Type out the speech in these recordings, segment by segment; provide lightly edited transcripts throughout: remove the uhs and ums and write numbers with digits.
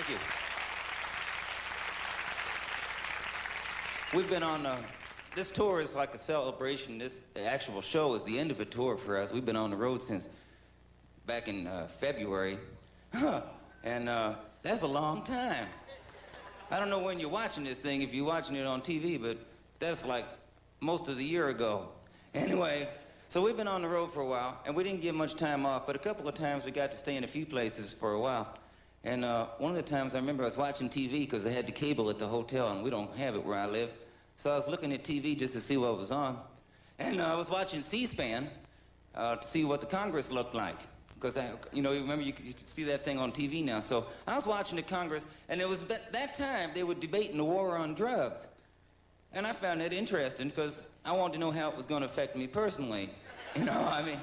Thank you. We've been on, this tour is like a celebration. This actual show is the end of a tour for us. We've been on the road since back in February. And that's a long time. I don't know when you're watching this thing, if you're watching it on TV, but that's like most of the year ago. Anyway, so we've been on the road for a while, and we didn't get much time off, but a couple of times we got to stay in a few places for a while. And one of the times I remember I was watching TV because they had the cable at the hotel, and we don't have it where I live. So I was looking at TV just to see what was on. And I was watching C-SPAN to see what the Congress looked like. Because, you know, remember you could see that thing on TV now. So I was watching the Congress, and it was that time they were debating the war on drugs. And I found that interesting because I wanted to know how it was going to affect me personally. You know, I mean,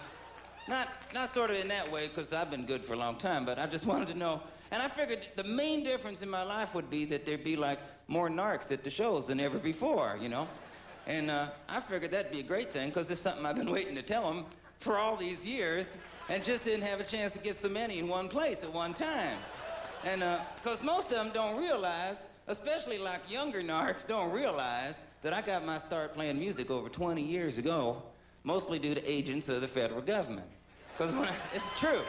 not sort of in that way, because I've been good for a long time, but I just wanted to know. And I figured the main difference in my life would be that there'd be like more narcs at the shows than ever before, you know? And I figured that'd be a great thing, because it's something I've been waiting to tell them for all these years, and just didn't have a chance to get so many in one place at one time. And because most of them don't realize, especially like younger narcs, don't realize that I got my start playing music over 20 years ago, mostly due to agents of the federal government. Because it's true.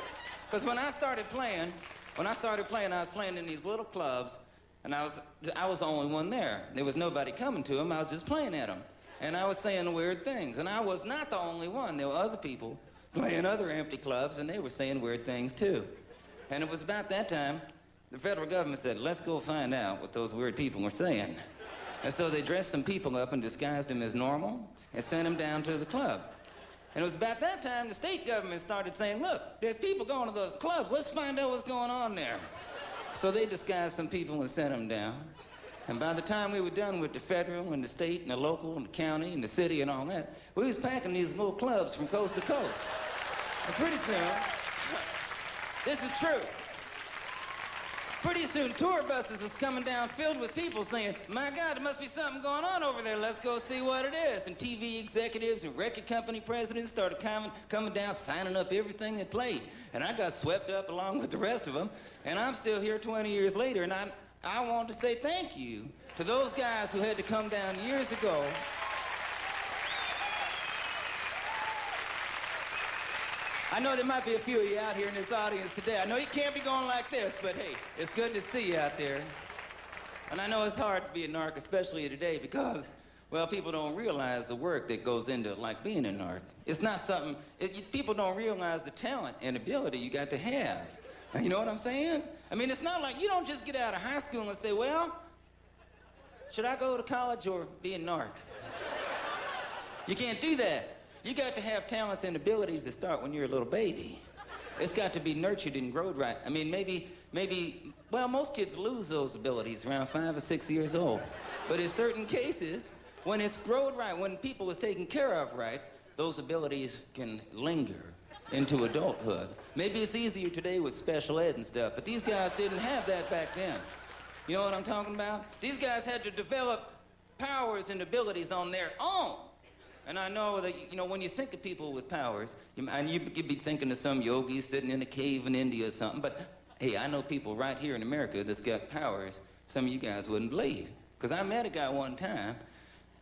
Because when I started playing, I was playing in these little clubs, and I was the only one there. There was nobody coming to them. I was just playing at them. And I was saying weird things. And I was not the only one. There were other people playing other empty clubs, and they were saying weird things too. And it was about that time the federal government said, let's go find out what those weird people were saying. And so they dressed some people up and disguised them as normal and sent them down to the club. And it was about that time the state government started saying, look, there's people going to those clubs. Let's find out what's going on there. So they disguised some people and sent them down. And by the time we were done with the federal and the state and the local and the county and the city and all that, we was packing these little clubs from coast to coast. And pretty soon, this is true. Pretty soon, tour buses was coming down filled with people saying, my God, there must be something going on over there. Let's go see what it is. And TV executives and record company presidents started coming down, signing up everything they played. And I got swept up along with the rest of them. And I'm still here 20 years later, and I want to say thank you to those guys who had to come down years ago. I know there might be a few of you out here in this audience today. I know you can't be going like this, but hey, it's good to see you out there. And I know it's hard to be a narc, especially today, because, well, people don't realize the work that goes into, like, being a narc. It's not something, people don't realize the talent and ability you got to have. You know what I'm saying? I mean, it's not like you don't just get out of high school and say, well, should I go to college or be a narc? You can't do that. You got to have talents and abilities that start when you're a little baby. It's got to be nurtured and growed right. I mean, maybe, well, most kids lose those abilities around 5 or 6 years old. But in certain cases, when it's growed right, when people is taken care of right, those abilities can linger into adulthood. Maybe it's easier today with special ed and stuff, but these guys didn't have that back then. You know what I'm talking about? These guys had to develop powers and abilities on their own. And I know that, you know, when you think of people with powers, you'd be thinking of some yogis sitting in a cave in India or something, but hey, I know people right here in America that's got powers some of you guys wouldn't believe. Because I met a guy one time,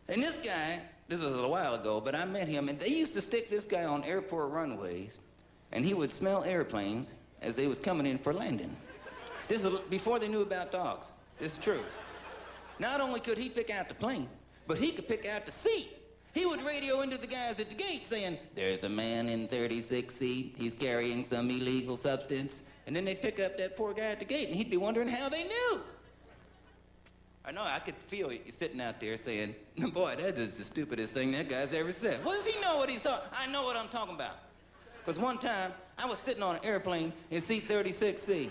and this guy, this was a while ago, but I met him, and they used to stick this guy on airport runways, and he would smell airplanes as they was coming in for landing. This is before they knew about dogs. This is true. Not only could he pick out the plane, but he could pick out the seat. He would radio into the guys at the gate saying, there's a man in 36C, he's carrying some illegal substance. And then they'd pick up that poor guy at the gate, and he'd be wondering how they knew. I know, I could feel you sitting out there saying, boy, that is the stupidest thing that guy's ever said. What does he know what he's talking? I know what I'm talking about. Because one time, I was sitting on an airplane in seat 36C.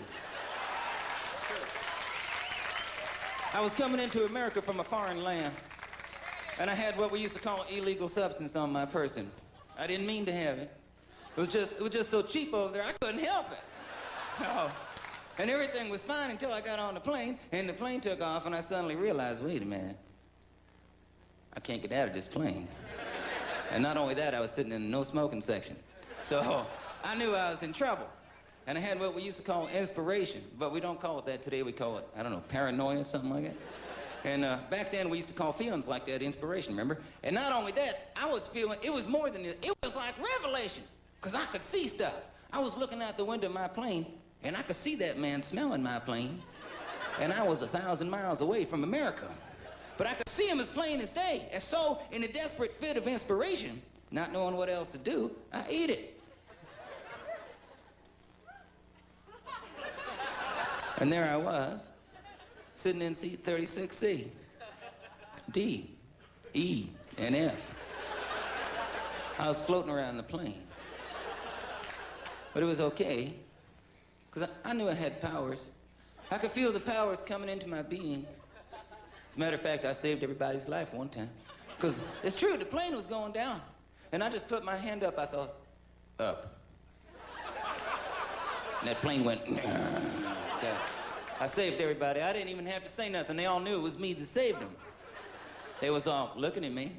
I was coming into America from a foreign land, and I had what we used to call illegal substance on my person. I didn't mean to have it. It was just so cheap over there, I couldn't help it. No. And everything was fine until I got on the plane, and the plane took off, and I suddenly realized, wait a minute, I can't get out of this plane. And not only that, I was sitting in the no smoking section. So I knew I was in trouble. And I had what we used to call inspiration, but we don't call it that today. We call it, I don't know, paranoia, something like that. And back then, we used to call feelings like that inspiration, remember? And not only that, I was feeling, it was more than this. It was like revelation, because I could see stuff. I was looking out the window of my plane, and I could see that man smelling my plane, and I was 1,000 miles away from America. But I could see him as plain as day. And so, in a desperate fit of inspiration, not knowing what else to do, I ate it. And there I was, sitting in seat 36C, D, E, and F. I was floating around the plane. But it was okay, because I knew I had powers. I could feel the powers coming into my being. As a matter of fact, I saved everybody's life one time. Because it's true, the plane was going down. And I just put my hand up, I thought, up. And that plane went, down. I saved everybody. I didn't even have to say nothing. They all knew it was me that saved them. They was all looking at me.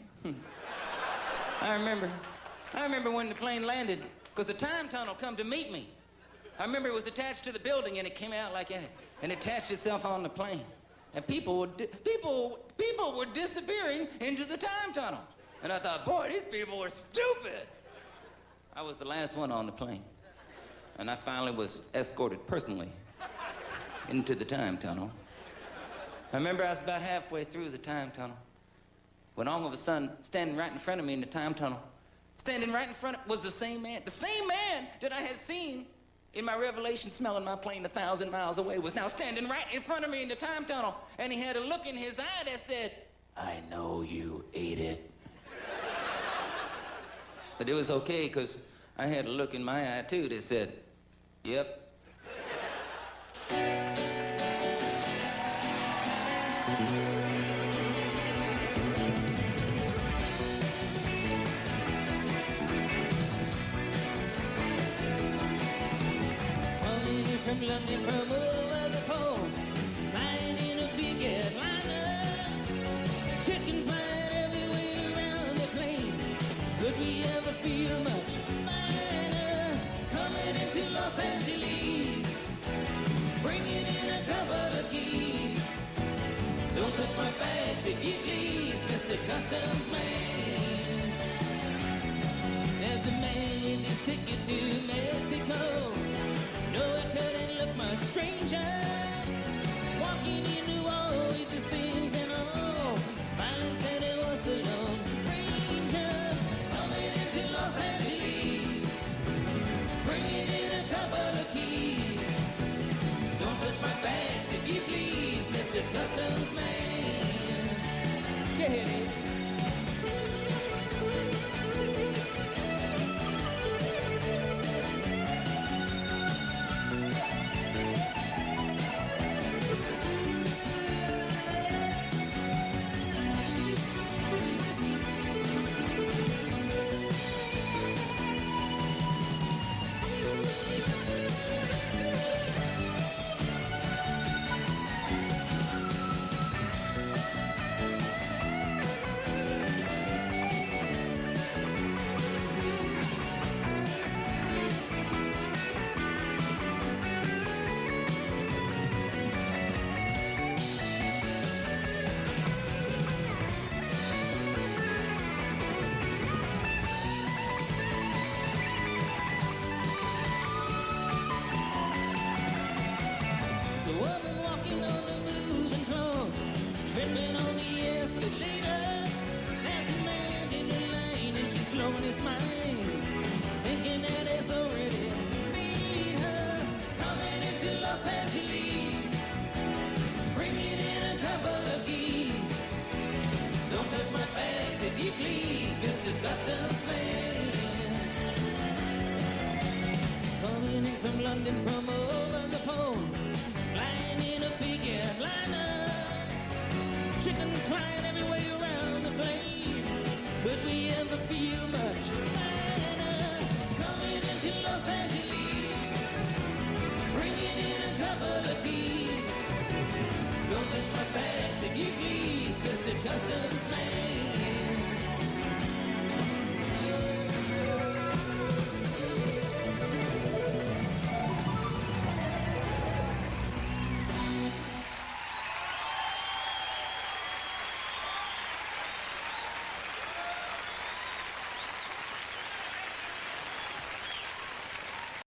I remember when the plane landed, because the time tunnel come to meet me. I remember it was attached to the building, and it came out like that, and it attached itself on the plane. And people were disappearing into the time tunnel. And I thought, boy, these people are stupid. I was the last one on the plane. And I finally was escorted personally into the time tunnel. I remember I was about halfway through the time tunnel when all of a sudden, standing right in front of me in the time tunnel, standing right in front of was the same man that I had seen in my revelation, smelling my plane 1,000 miles away, was now standing right in front of me in the time tunnel. And he had a look in his eye that said, I know you ate it. But it was okay, because I had a look in my eye, too, that said, yep. From London, from over the pole, flying in a big airliner, chicken flying everywhere around the plane. Could we ever feel much finer? Coming into Los Angeles, bringing in a couple of keys. Don't touch my bags if you please, Mr. Customs Man. There's a man with his ticket to Mexico. No, I couldn't look much stranger. Walking into all with his things and all, smiling said it was the Lone Ranger. Coming into Los Angeles, bringing in a couple of keys. Don't touch my bags if you please, Mr. Customs Man. Go ahead, Ed. Tripping on the escalator, there's a man in the lane and she's blowing his mind, thinking that it's already made her. Coming into Los Angeles, bringing in a couple of keys. Don't touch my bags if you please, Mr. Customs Man. Coming in from London, from over the pole, flying in a big airliner. Chicken flying everywhere